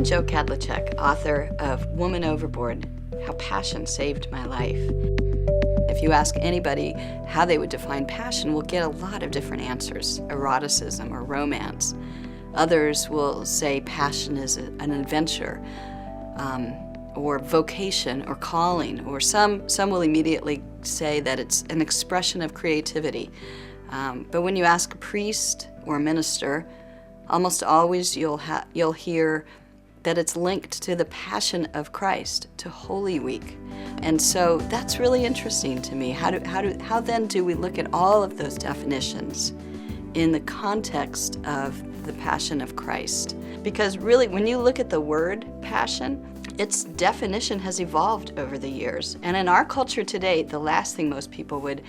I'm Jo Kadlecek, author of Woman Overboard, How Passion Saved My Life. If you ask anybody how they would define passion, we'll get a lot of different answers, eroticism or romance. Others will say passion is an adventure, or vocation or calling, or some will immediately say that it's an expression of creativity. But when you ask a priest or a minister, almost always you'll hear that it's linked to the Passion of Christ, to Holy Week. And so that's really interesting to me. How then do we look at all of those definitions in the context of the Passion of Christ? Because really, when you look at the word passion, its definition has evolved over the years. And in our culture today, the last thing most people would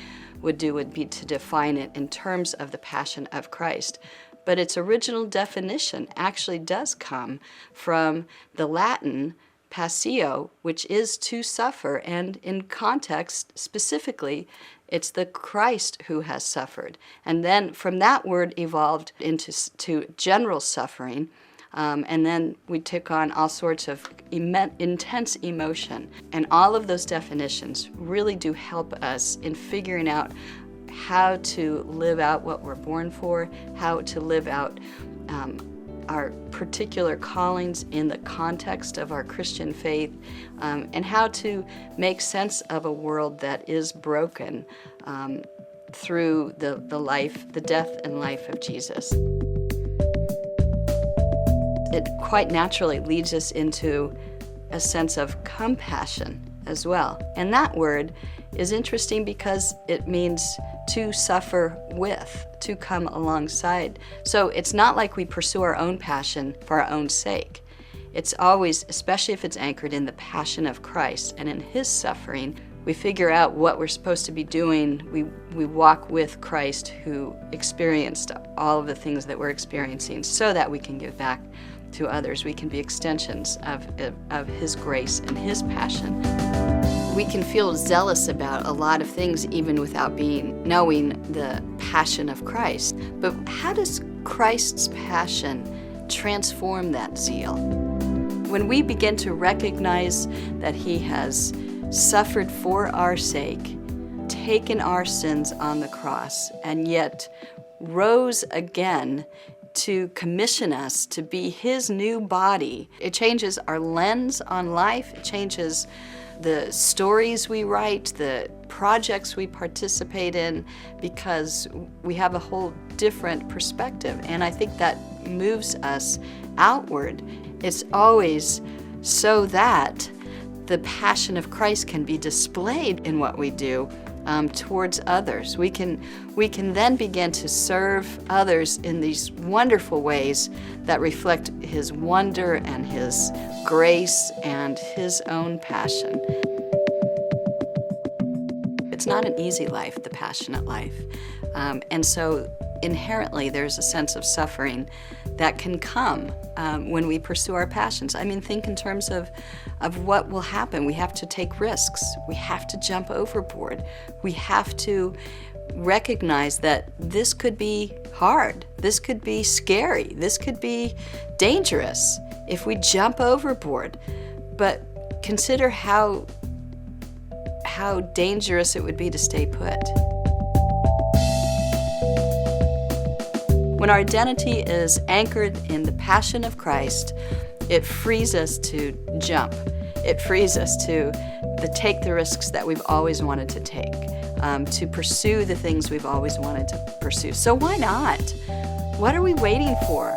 do would be to define it in terms of the Passion of Christ. But its original definition actually does come from the Latin passio, which is to suffer, and in context specifically, it's the Christ who has suffered. And then from that word evolved into general suffering, and then we took on all sorts of intense emotion. And all of those definitions really do help us in figuring out how to live out what we're born for, how to live out our particular callings in the context of our Christian faith, and how to make sense of a world that is broken through the death and life of Jesus. It quite naturally leads us into a sense of compassion as well. And that word is interesting because it means to suffer with, to come alongside. So it's not like we pursue our own passion for our own sake. It's always, especially if it's anchored in the Passion of Christ and in His suffering, we figure out what we're supposed to be doing. We walk with Christ, who experienced all of the things that we're experiencing, so that we can give back to others. We can be extensions of His grace and His passion. We can feel zealous about a lot of things even without knowing the Passion of Christ. But how does Christ's passion transform that zeal? When we begin to recognize that He has suffered for our sake, taken our sins on the cross, and yet rose again to commission us to be His new body, it changes our lens on life. It changes the stories we write, the projects we participate in, because we have a whole different perspective. And I think that moves us outward. It's always so that the Passion of Christ can be displayed in what we do towards others. We can then begin to serve others in these wonderful ways that reflect His wonder and His grace and His own passion. It's not an easy life, the passionate life. And so inherently there's a sense of suffering that can come when we pursue our passions. I mean, think in terms of what will happen. We have to take risks. We have to jump overboard. We have to recognize that this could be hard. This could be scary. This could be dangerous if we jump overboard. But consider how dangerous it would be to stay put. When our identity is anchored in the Passion of Christ, it frees us to jump. It frees us to take the risks that we've always wanted to take, to pursue the things we've always wanted to pursue. So why not? What are we waiting for?